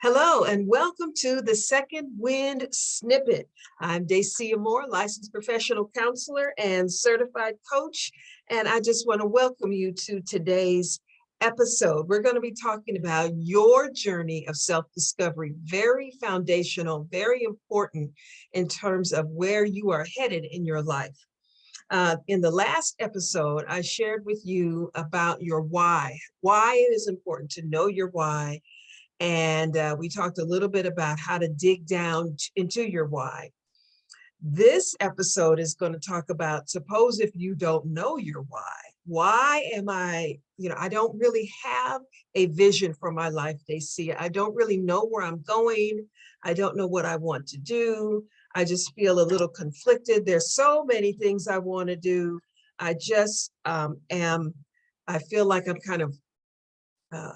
Hello and welcome to the Second Wind Snippet. I'm Dacia Moore, licensed professional counselor and certified coach, and I just want to welcome you to today's episode. We're going to be talking about your journey of self-discovery, very foundational, very important in terms of where you are headed in your life. In the last episode, I shared with you about your why. Why it is important to know your why. And we talked a little bit about how to dig down into your why. This episode is going to talk about, suppose if you don't know your why am I, I don't really have a vision for my life, Dacia. I don't really know where I'm going. I don't know what I want to do. I just feel a little conflicted. There's so many things I want to do. I just I feel like I'm kind of uh,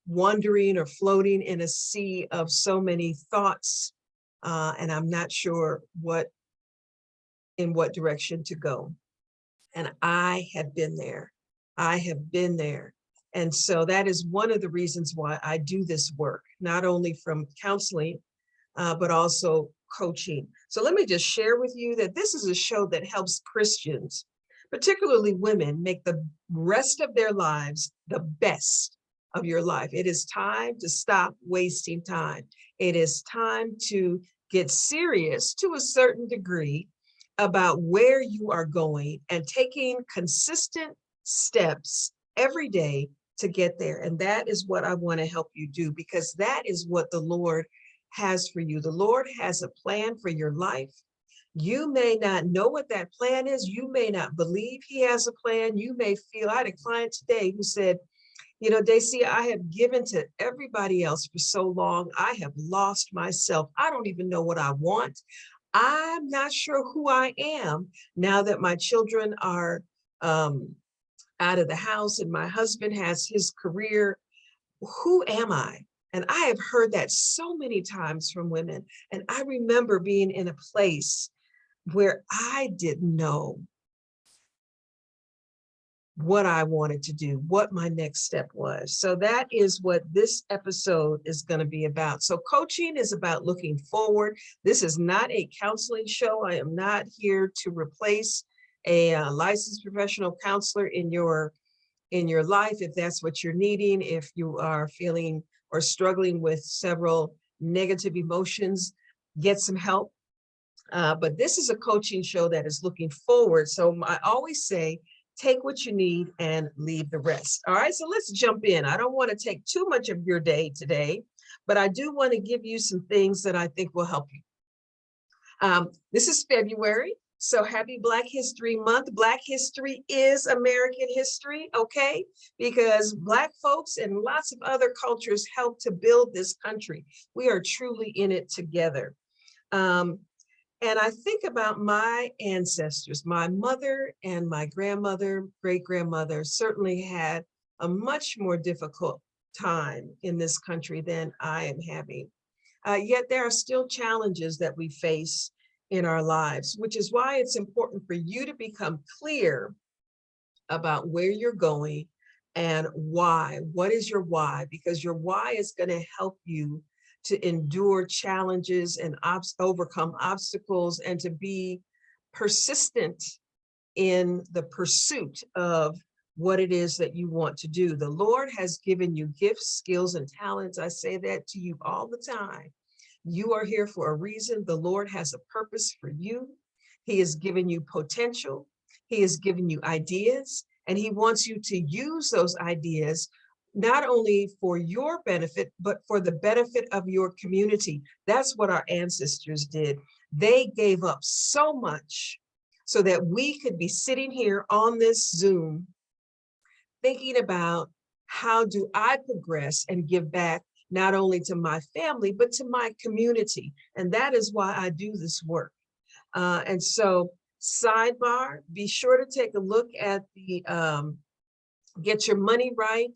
wandering or floating in a sea of so many thoughts, and I'm not sure in what direction to go. And I have been there. I have been there. And so that is one of the reasons why I do this work, not only from counseling, but also coaching. So let me just share with you that this is a show that helps Christians, particularly women, make the rest of their lives the best of your life. It is time to stop wasting time. It is time to get serious to a certain degree about where you are going and taking consistent steps every day to get there. And that is what I want to help you do, because that is what the Lord has for you. The Lord has a plan for your life. You may not know what that plan is. You may not believe he has a plan. You may feel, I had a client today who said, Dacia, I have given to everybody else for so long. I have lost myself. I don't even know what I want. I'm not sure who I am now that my children are out of the house and my husband has his career. Who am I? And I have heard that so many times from women. And I remember being in a place where I didn't know what I wanted to do, what my next step was. So that is what this episode is going to be about. So coaching is about looking forward. This is not a counseling show. I am not here to replace a licensed professional counselor in your life, if that's what you're needing. If you are feeling or struggling with several negative emotions, get some help. But this is a coaching show that is looking forward. So I always say, take what you need and leave the rest. All right, so let's jump in. I don't want to take too much of your day today, but I do want to give you some things that I think will help you. This is February, so happy Black History Month. Black history is American history, okay? Because Black folks and lots of other cultures helped to build this country. We are truly in it together. And I think about my ancestors. My mother and my grandmother, great-grandmother certainly had a much more difficult time in this country than I am having. Yet there are still challenges that we face in our lives, which is why it's important for you to become clear about where you're going and why. What is your why? Because your why is going to help you to endure challenges and overcome obstacles and to be persistent in the pursuit of what it is that you want to do. The Lord has given you gifts, skills, and talents. I say that to you all the time. You are here for a reason. The Lord has a purpose for you. He has given you potential. He has given you ideas, and he wants you to use those ideas not only for your benefit, but for the benefit of your community. That's what our ancestors did. They gave up so much so that we could be sitting here on this Zoom thinking about, how do I progress and give back not only to my family, but to my community? And that is why I do this work. And so, sidebar, be sure to take a look at the Get Your Money Right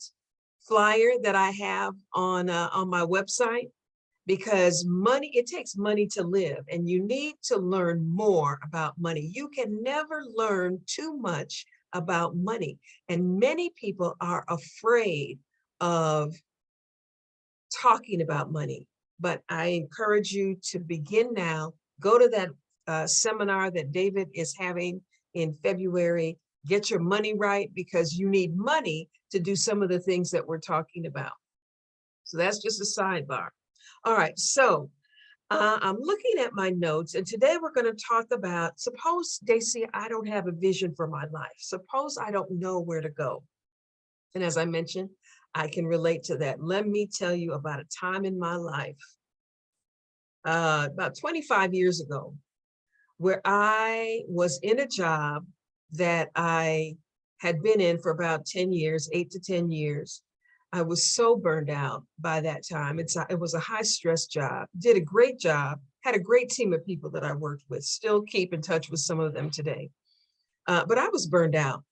flyer that I have on my website, because it takes money to live, and you need to learn more about money. You can never learn too much about money. And many people are afraid of talking about money, but I encourage you to begin now. Go to that seminar that David is having in February. Get your money right, because you need money to do some of the things that we're talking about. So that's just a sidebar. All right, so I'm looking at my notes, and today we're going to talk about, suppose, Daisy, I don't have a vision for my life. Suppose I don't know where to go. And as I mentioned, I can relate to that. Let me tell you about a time in my life, about 25 years ago, where I was in a job that I had been in for about 10 years, 8 to 10 years. I was so burned out by that time. It was a high stress job, did a great job, had a great team of people that I worked with, still keep in touch with some of them today. But I was burned out,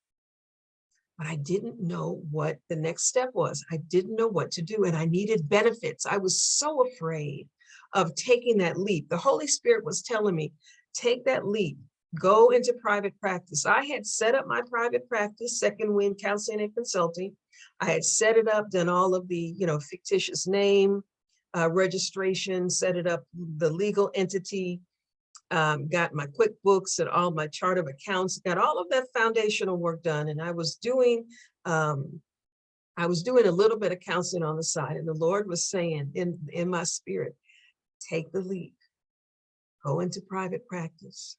but I didn't know what the next step was. I didn't know what to do, and I needed benefits. I was so afraid of taking that leap. The Holy Spirit was telling me, take that leap, go into private practice. I had set up my private practice, Second Wind Counseling and Consulting. I had set it up, done all of the, fictitious name registration, set it up, the legal entity, got my QuickBooks and all my chart of accounts, got all of that foundational work done. And I was doing a little bit of counseling on the side. And the Lord was saying in my spirit, take the leap, go into private practice.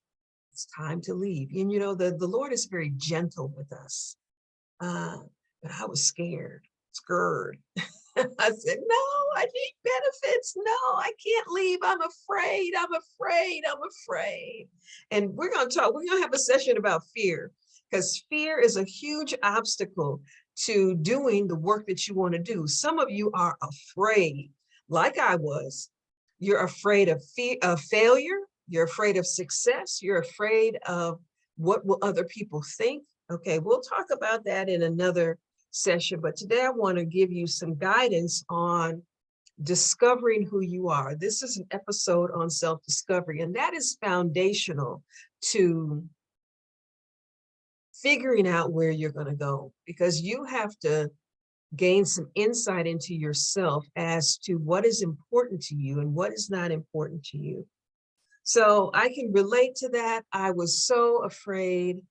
It's time to leave. And the Lord is very gentle with us. But I was scared. I said, no, I need benefits. No, I can't leave. I'm afraid. And we're going to have a session about fear, because fear is a huge obstacle to doing the work that you want to do. Some of you are afraid, like I was. You're afraid of failure. You're afraid of success. You're afraid of what will other people think. Okay, we'll talk about that in another session, but today I want to give you some guidance on discovering who you are. This is an episode on self-discovery, and that is foundational to figuring out where you're going to go, because you have to gain some insight into yourself as to what is important to you and what is not important to you. So I can relate to that. I was so afraid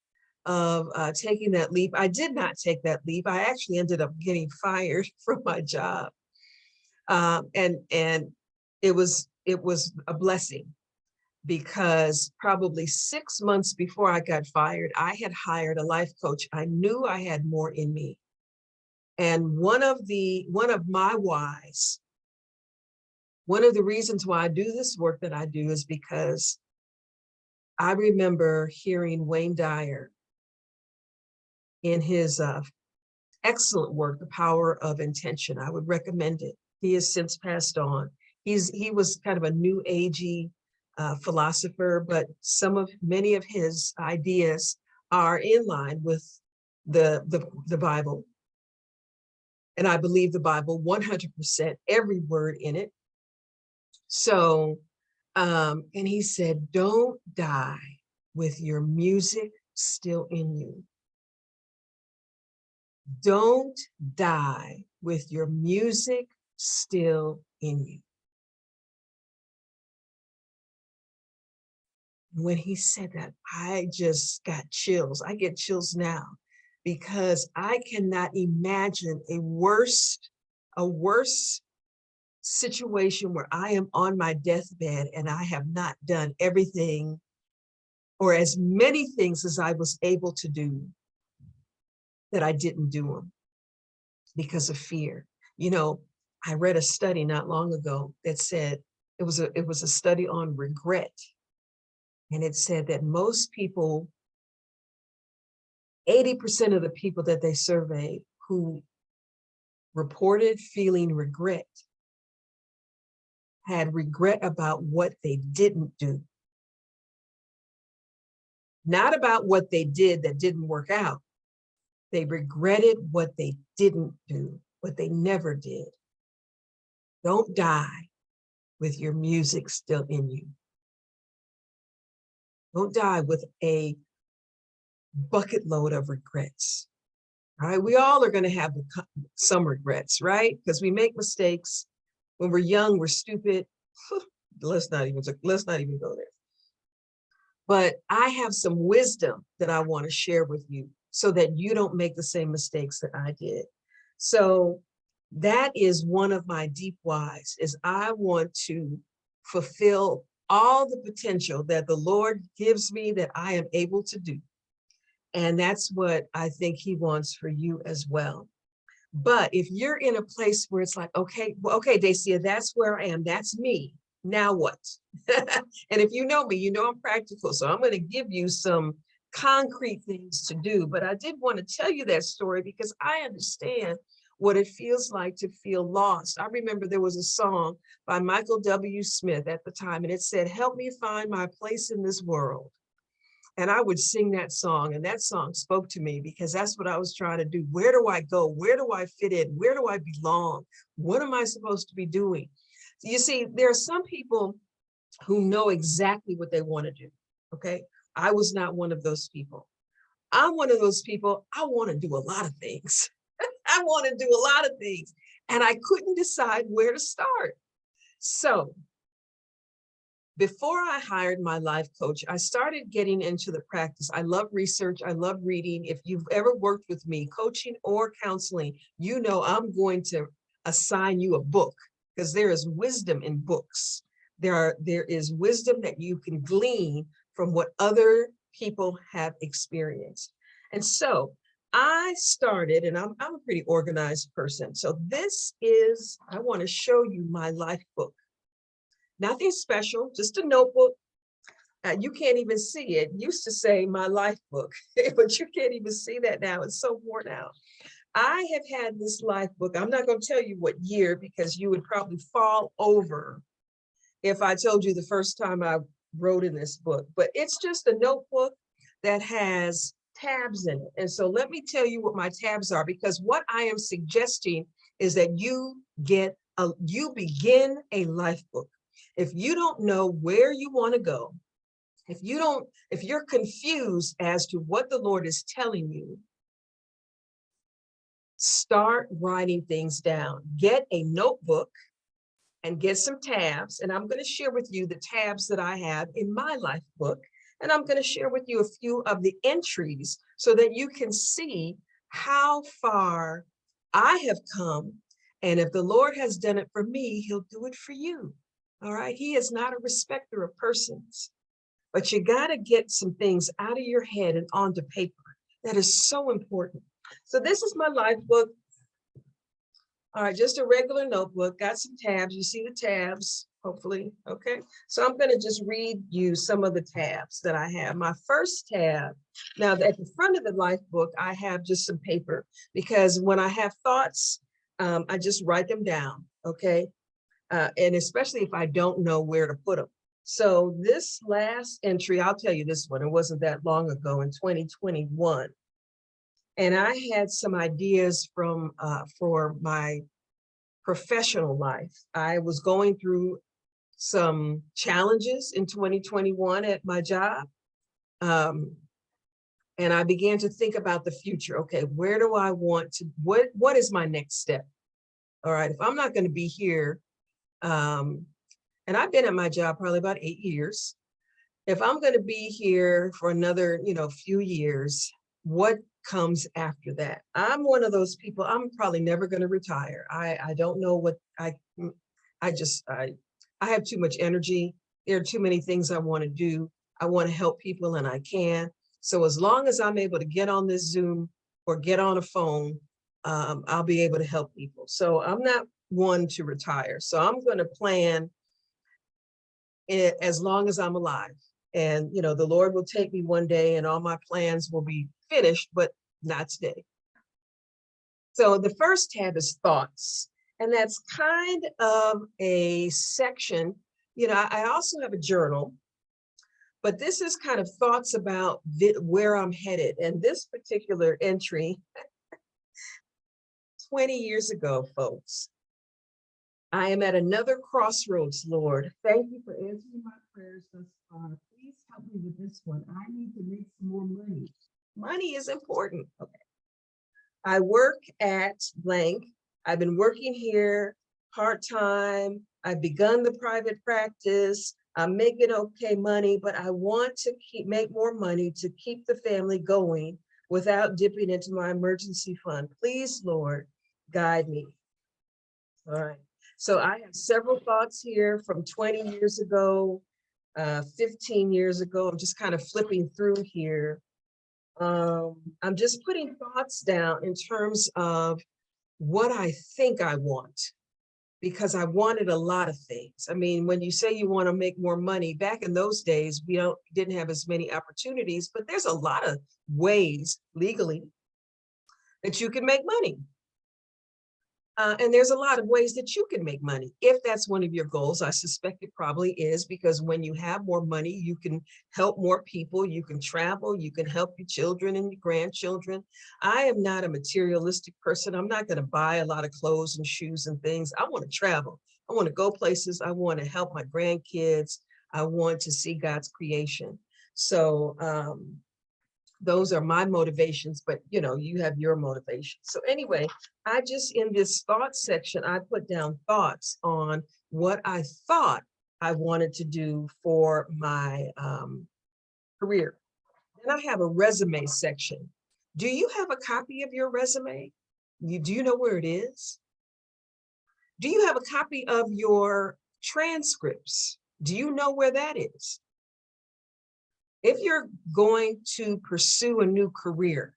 of taking that leap. I did not take that leap. I actually ended up getting fired from my job. And it was a blessing, because probably 6 months before I got fired, I had hired a life coach. I knew I had more in me. And one of the reasons why I do this work that I do is because I remember hearing Wayne Dyer in his excellent work, The Power of Intention. I would recommend it. He has since passed on. He was kind of a new agey philosopher, but many of his ideas are in line with the Bible. And I believe the Bible 100%, every word in it. So, and he said, don't die with your music still in you. Don't die with your music still in you. When he said that, I just got chills. I get chills now, because I cannot imagine a worse situation where I am on my deathbed and I have not done everything or as many things as I was able to do, that I didn't do them because of fear. I read a study not long ago that said, it was a study on regret. And it said that most people, 80% of the people that they surveyed who reported feeling regret had regret about what they didn't do. Not about what they did that didn't work out. They regretted what they didn't do, what they never did. Don't die with your music still in you. Don't die with a bucket load of regrets. All right, we all are going to have some regrets, right? Because we make mistakes. When we're young, we're stupid. Let's not even go there. But I have some wisdom that I want to share with you so that you don't make the same mistakes that I did. So that is one of my deep whys, is I want to fulfill all the potential that the Lord gives me that I am able to do. And that's what I think he wants for you as well. But if you're in a place where it's like, okay, well, okay, Dacia, that's where I am. That's me. Now what? And if you know me, you know I'm practical. So I'm going to give you some concrete things to do. But I did want to tell you that story because I understand what it feels like to feel lost. I remember there was a song by Michael W. Smith at the time, and it said, "Help me find my place in this world." And I would sing that song, and that song spoke to me because that's what I was trying to do. Where do I go? Where do I fit in? Where do I belong? What am I supposed to be doing? You see, there are some people who know exactly what they want to do. Okay. I was not one of those people. I'm one of those people. I want to do a lot of things. I want to do a lot of things. And I couldn't decide where to start. So before I hired my life coach, I started getting into the practice. I love research. I love reading. If you've ever worked with me, coaching or counseling, you know I'm going to assign you a book because there is wisdom in books. There is wisdom that you can glean from what other people have experienced. And so I started, and I'm a pretty organized person. So I want to show you my life book. Nothing special, just a notebook. You can't even see it. It used to say my life book, but you can't even see that now. It's so worn out. I have had this life book. I'm not going to tell you what year because you would probably fall over if I told you the first time I wrote in this book, but it's just a notebook that has tabs in it. And so let me tell you what my tabs are, because what I am suggesting is that you begin a life book. If you don't know where you want to go, if you're confused as to what the Lord is telling you, start writing things down. Get a notebook and get some tabs. And I'm going to share with you the tabs that I have in my life book. And I'm going to share with you a few of the entries so that you can see how far I have come. And if the Lord has done it for me, he'll do it for you. All right. He is not a respecter of persons, but you got to get some things out of your head and onto paper. That is so important. So this is my life book. All right, just a regular notebook, got some tabs. You see the tabs, hopefully. Okay, so I'm going to just read you some of the tabs that I have. My first tab, now at the front of the life book, I have just some paper because when I have thoughts, I just write them down. Okay, and especially if I don't know where to put them. So this last entry, I'll tell you this one, it wasn't that long ago in 2021. And I had some ideas for my professional life. I was going through some challenges in 2021 at my job. And I began to think about the future. Okay, where do I want to, what is my next step? All right, if I'm not going to be here, and I've been at my job probably about 8 years. If I'm going to be here for another, few years, what comes after that? I'm one of those people, I'm probably never going to retire. I don't know what I have too much energy. There are too many things I want to do. I want to help people and I can. So as long as I'm able to get on this Zoom or get on a phone, I'll be able to help people. So I'm not one to retire. So I'm going to plan it as long as I'm alive. And, the Lord will take me one day and all my plans will be finished, but not today. So the first tab is thoughts. And that's kind of a section, I also have a journal, but this is kind of thoughts about where I'm headed. And this particular entry, 20 years ago, folks, I am at another crossroads, Lord. Thank you for answering my prayers thus far. Please help me with this one. I need to make some more money. Money is important. Okay. I work at blank. I've been working here part-time. I've begun the private practice. I'm making okay money, but I want to make more money to keep the family going without dipping into my emergency fund. Please, Lord, guide me. All right. So I have several thoughts here from 20 years ago, 15 years ago. I'm just kind of flipping through here. I'm just putting thoughts down in terms of what I think I want, because I wanted a lot of things. I mean, when you say you want to make more money, back in those days, we didn't have as many opportunities, but there's a lot of ways legally that you can make money. And there's a lot of ways that you can make money. If that's one of your goals, I suspect it probably is, because when you have more money, you can help more people, you can travel, you can help your children and your grandchildren. I am not a materialistic person. I'm not going to buy a lot of clothes and shoes and things. I want to travel. I want to go places. I want to help my grandkids. I want to see God's creation. So those are my motivations, but you know, you have your motivations. So anyway, I just, in this thought section, I put down thoughts on what I thought I wanted to do for my career. Then I have a resume section. Do you have a copy of your resume? Do you know where it is? Do you have a copy of your transcripts? Do you know where that is? If you're going to pursue a new career,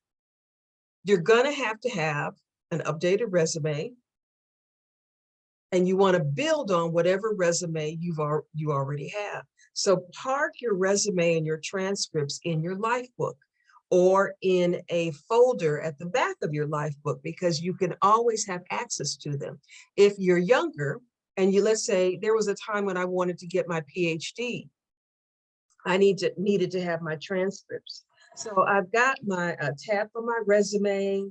you're going to have an updated resume, and you want to build on whatever resume you already have. So park your resume and your transcripts in your life book or in a folder at the back of your life book, because you can always have access to them. If you're younger and let's say there was a time when I wanted to get my PhD, I needed to have my transcripts. So I've got my tab for my resume,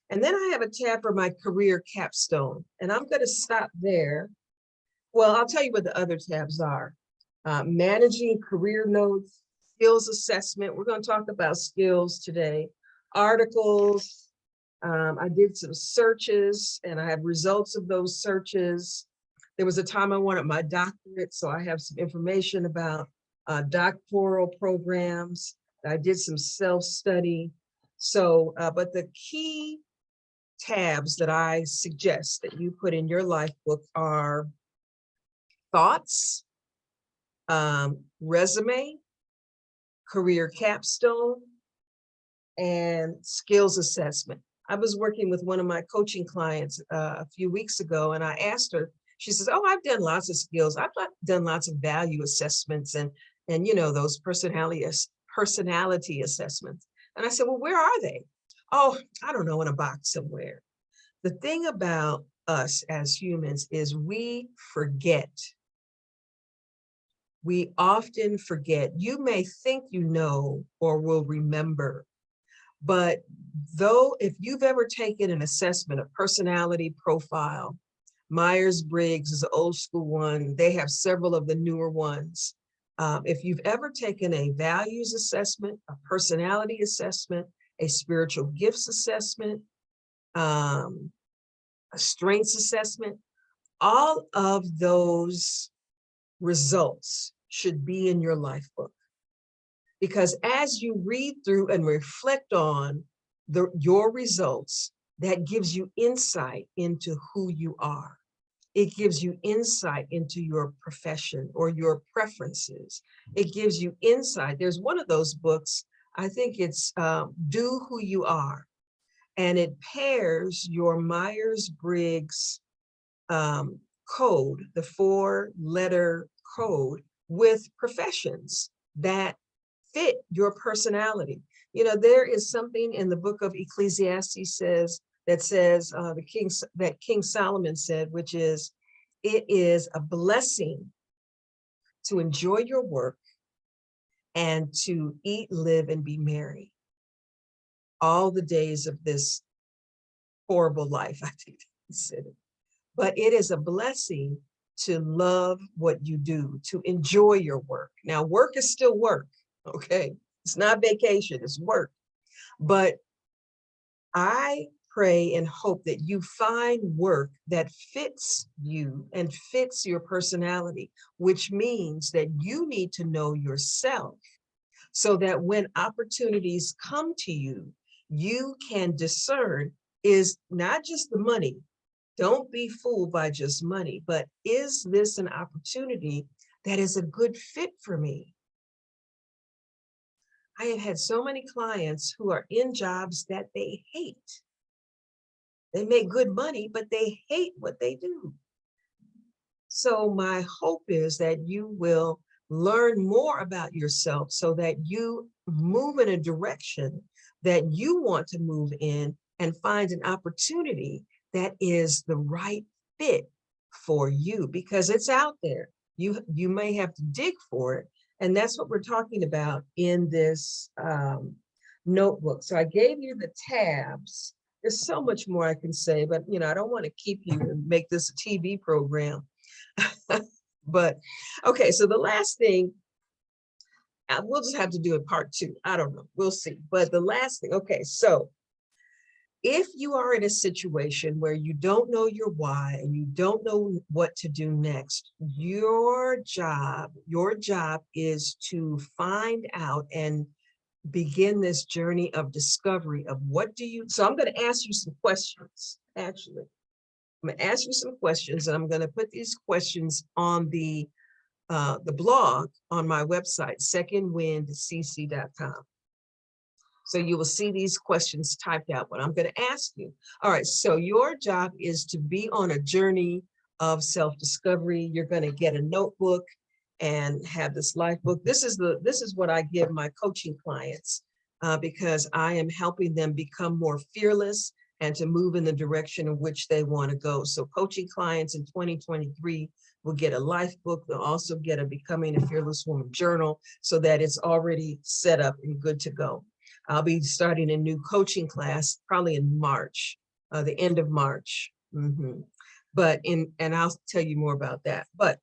and then I have a tab for my career capstone. And I'm going to stop there. Well, I'll tell you what the other tabs are. Managing career notes, skills assessment. We're going to talk about skills today. Articles. I did some searches, and I have results of those searches. There was a time I wanted my doctorate, so I have some information about doctoral programs. I did some self-study. So, but the key tabs that I suggest that you put in your life book are thoughts, resume, career capstone, and skills assessment. I was working with one of my coaching clients a few weeks ago, and I asked her, she says, "Oh, I've done lots of skills. I've done lots of value assessments and you know, those personality assessments." And I said, "Well, where are they?" "Oh, I don't know, in a box somewhere." The thing about us as humans is we forget. We often forget. You may think you know or will remember, but if you've ever taken an assessment, a personality profile, Myers-Briggs is an old school one. They have several of the newer ones. If you've ever taken a values assessment, a personality assessment, a spiritual gifts assessment, a strengths assessment, all of those results should be in your life book. Because as you read through and reflect on your results, that gives you insight into who you are. It gives you insight into your profession or your preferences. It gives you insight. There's one of those books, I think it's Do Who You Are, and it pairs your Myers-Briggs code, the 4-letter code, with professions that fit your personality. You know, there is something in the book of Ecclesiastes that says King Solomon said, which is, it is a blessing to enjoy your work and to eat, live, and be merry all the days of this horrible life, I think he said it. But it is a blessing to love what you do, to enjoy your work. Now, work is still work, okay? It's not vacation, it's work. But I pray and hope that you find work that fits you and fits your personality, which means that you need to know yourself so that when opportunities come to you, you can discern is not just the money. Don't be fooled by just money, but is this an opportunity that is a good fit for me? I have had so many clients who are in jobs that they hate. They make good money, but they hate what they do. So my hope is that you will learn more about yourself so that you move in a direction that you want to move in and find an opportunity that is the right fit for you, because it's out there. You may have to dig for it. And that's what we're talking about in this notebook. So I gave you the tabs. There's so much more I can say, but I don't want to keep you and make this a TV program. But okay, so the last thing, we'll just have to do a part 2. I don't know, we'll see. But the last thing, okay, so if you are in a situation where you don't know your why and you don't know what to do next, your job is to find out and begin this journey of discovery of so I'm going to ask you some questions, actually. I'm going to ask you some questions, and I'm going to put these questions on the blog on my website, secondwindcc.com. So you will see these questions typed out, but I'm going to ask you. All right, so your job is to be on a journey of self-discovery. You're going to get a notebook and have this life book. This is what I give my coaching clients because I am helping them become more fearless and to move in the direction in which they want to go. So coaching clients in 2023 will get a life book. They'll also get a Becoming a Fearless Woman journal so that it's already set up and good to go. I'll be starting a new coaching class probably in March, the end of March. And I'll tell you more about that. But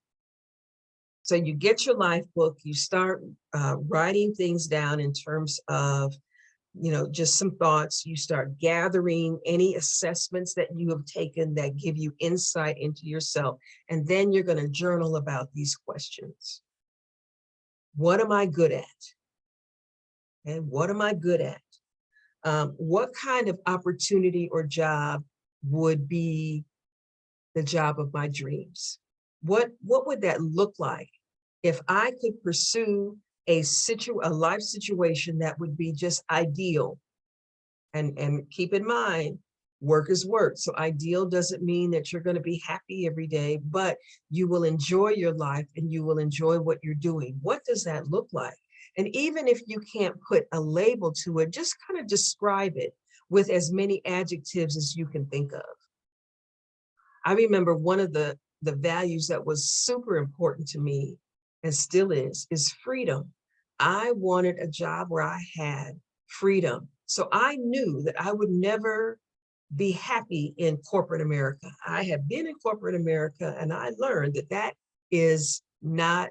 so you get your life book, you start writing things down in terms of, just some thoughts. You start gathering any assessments that you have taken that give you insight into yourself. And then you're going to journal about these questions. What am I good at? And what am I good at? What kind of opportunity or job would be the job of my dreams? What would that look like if I could pursue a life situation that would be just ideal? And keep in mind, work is work. So ideal doesn't mean that you're going to be happy every day, but you will enjoy your life and you will enjoy what you're doing. What does that look like? And even if you can't put a label to it, just kind of describe it with as many adjectives as you can think of. I remember one of the values that was super important to me and still is freedom. I wanted a job where I had freedom. So I knew that I would never be happy in corporate America. I have been in corporate America and I learned that is not,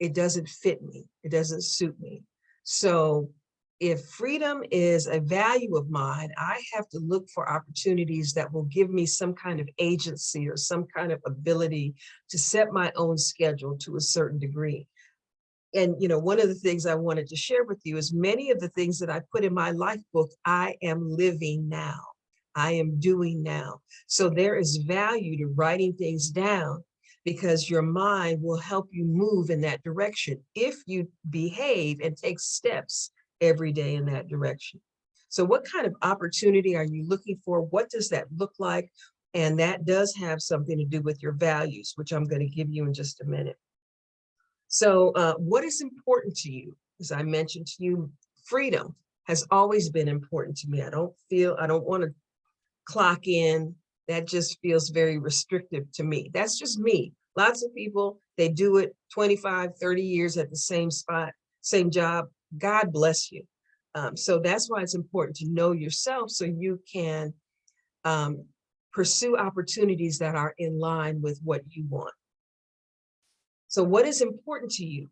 it doesn't fit me. It doesn't suit me. So if freedom is a value of mine, I have to look for opportunities that will give me some kind of agency or some kind of ability to set my own schedule to a certain degree. And, one of the things I wanted to share with you is many of the things that I put in my life book, I am living now. I am doing now. So there is value to writing things down because your mind will help you move in that direction if you behave and take steps every day in that direction. So what kind of opportunity are you looking for? What does that look like? And that does have something to do with your values, which I'm going to give you in just a minute. So what is important to you? As I mentioned to you, freedom has always been important to me. I don't want to clock in. That just feels very restrictive to me. That's just me. Lots of people, they do it 25, 30 years at the same spot, same job. God bless you. So that's why it's important to know yourself so you can pursue opportunities that are in line with what you want. So what is important to you?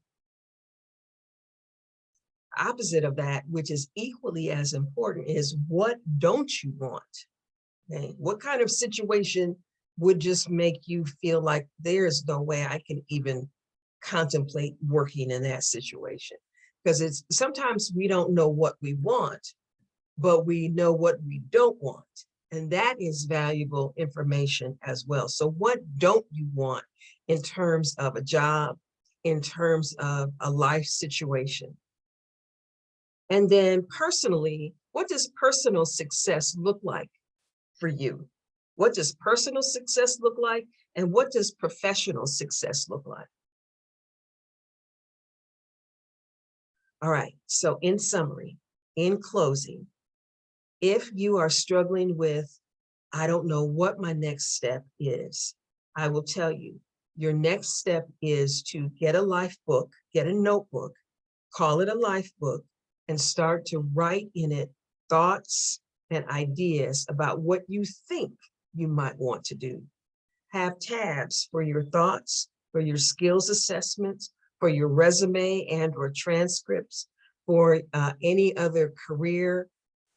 opposite of that, which is equally as important, is what don't you want? Okay? What kind of situation would just make you feel like there's no way I can even contemplate working in that situation? Because it's sometimes we don't know what we want, but we know what we don't want. And that is valuable information as well. So what don't you want in terms of a job, in terms of a life situation? And then personally, what does personal success look like for you? What does personal success look like? And what does professional success look like? All right, so in summary, in closing, if you are struggling with, I don't know what my next step is, I will tell you, your next step is to get a life book, get a notebook, call it a life book, and start to write in it thoughts and ideas about what you think you might want to do. Have tabs for your thoughts, for your skills assessments, for your resume and or transcripts, for any other career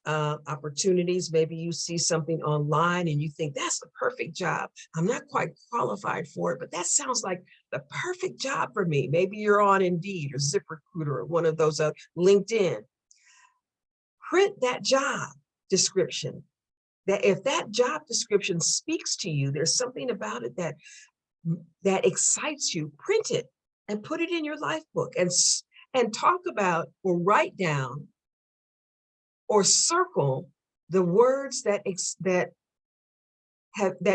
opportunities. Maybe you see something online and you think that's the perfect job. I'm not quite qualified for it, but that sounds like the perfect job for me. Maybe you're on Indeed or ZipRecruiter or one of those LinkedIn. Print that job description. That if that job description speaks to you, there's something about it that excites you, print it and put it in your life book and talk about or write down or circle the words that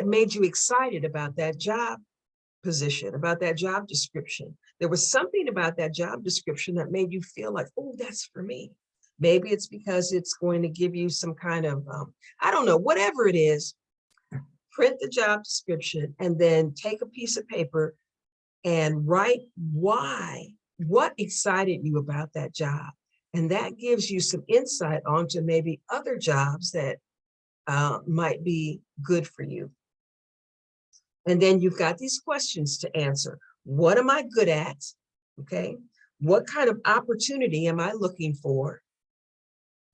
made you excited about that job position, about that job description. There was something about that job description that made you feel like, oh, that's for me. Maybe it's because it's going to give you some kind of, I don't know, whatever it is, print the job description and then take a piece of paper and write what excited you about that job. And that gives you some insight onto maybe other jobs that might be good for you. And then you've got these questions to answer. What am I good at? Okay. What kind of opportunity am I looking for?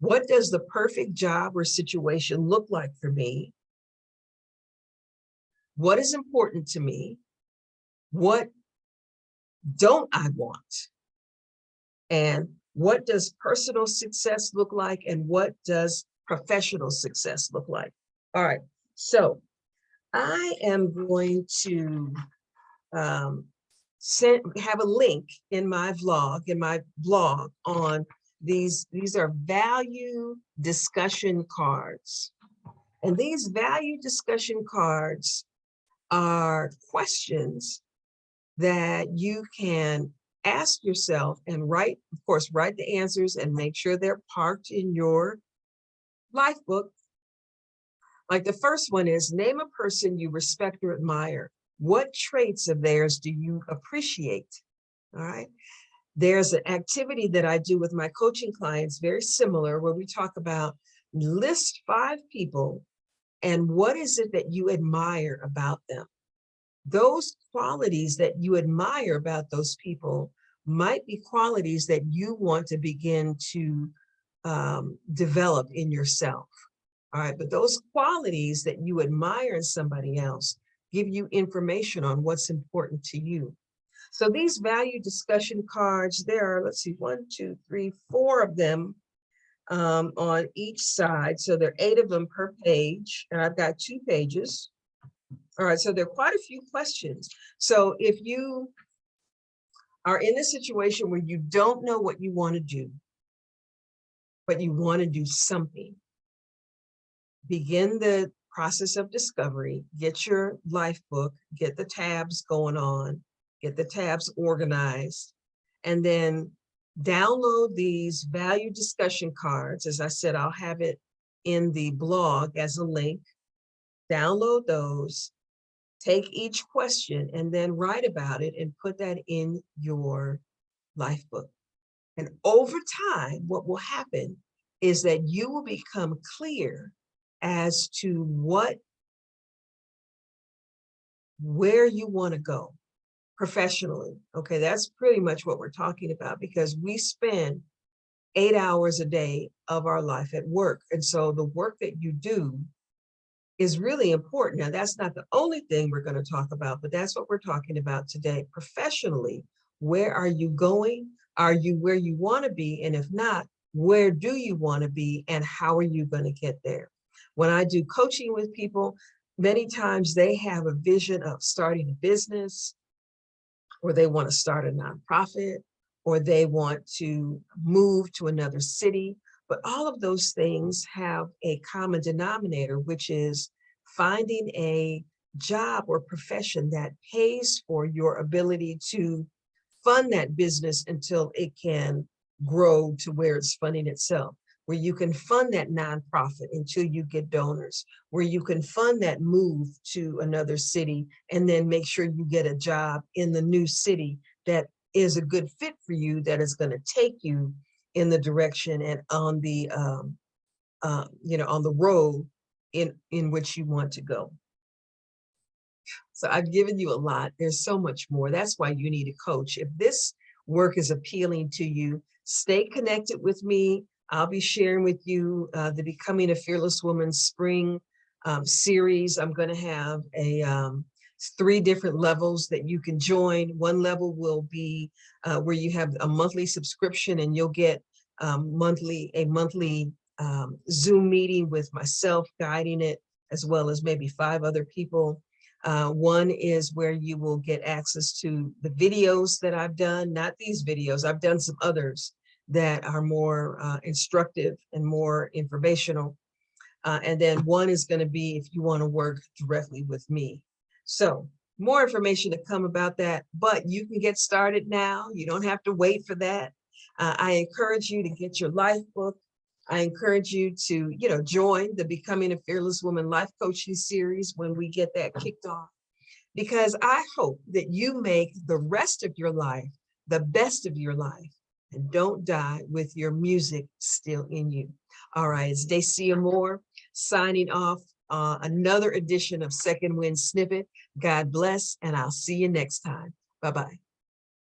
What does the perfect job or situation look like for me? What is important to me? What don't I want? And what does personal success look like? And what does professional success look like? All right, so I am going to have a link in my blog on these are value discussion cards. And these value discussion cards are questions that you can ask yourself and write, of course, write the answers and make sure they're parked in your life book. Like the first one is, name a person you respect or admire. What traits of theirs do you appreciate? All right. There's an activity that I do with my coaching clients, very similar, where we talk about list 5 people and what is it that you admire about them? Those qualities that you admire about those people might be qualities that you want to begin to develop in yourself. All right, but those qualities that you admire in somebody else give you information on what's important to you. So these value discussion cards, there are, let's see, 1, 2, 3, 4 of them on each side. So there are 8 of them per page, and I've got 2 pages. All right, so there are quite a few questions. So if you are in a situation where you don't know what you want to do, but you want to do something, begin the process of discovery, get your life book, get the tabs going on, get the tabs organized, and then download these value discussion cards. As I said, I'll have it in the blog as a link. Download those, take each question and then write about it and put that in your life book. And over time, what will happen is that you will become clear as to where you want to go professionally. Okay, that's pretty much what we're talking about, because we spend 8 hours a day of our life at work. And so the work that you do is really important. Now, that's not the only thing we're going to talk about, but that's what we're talking about today. Professionally, where are you going? Are you where you want to be? And if not, where do you want to be? And how are you going to get there? When I do coaching with people, many times they have a vision of starting a business, or they want to start a nonprofit, or they want to move to another city. But all of those things have a common denominator, which is finding a job or profession that pays for your ability to fund that business until it can grow to where it's funding itself, where you can fund that nonprofit until you get donors, where you can fund that move to another city and then make sure you get a job in the new city that is a good fit for you, that is going to take you in the direction and on the on the road in which you want to go. So I've given you a lot. There's so much more. That's why you need a coach. If this work is appealing to you, stay connected with me. I'll be sharing with you the Becoming a Fearless Woman spring series. I'm going to have 3 different levels that you can join. One level will be where you have a monthly subscription, and you'll get a monthly Zoom meeting with myself guiding it, as well as maybe 5 other people. One is where you will get access to the videos that I've done, not these videos. I've done some others that are more instructive and more informational. And then one is going to be if you want to work directly with me. So more information to come about that, but you can get started now. You don't have to wait for that. I encourage you to get your life book. I encourage you to, join the Becoming a Fearless Woman life coaching series when we get that kicked off, because I hope that you make the rest of your life the best of your life and don't die with your music still in you. All right, it's Dacia Moore signing off another edition of Second Wind Snippet. God bless, and I'll see you next time. Bye-bye.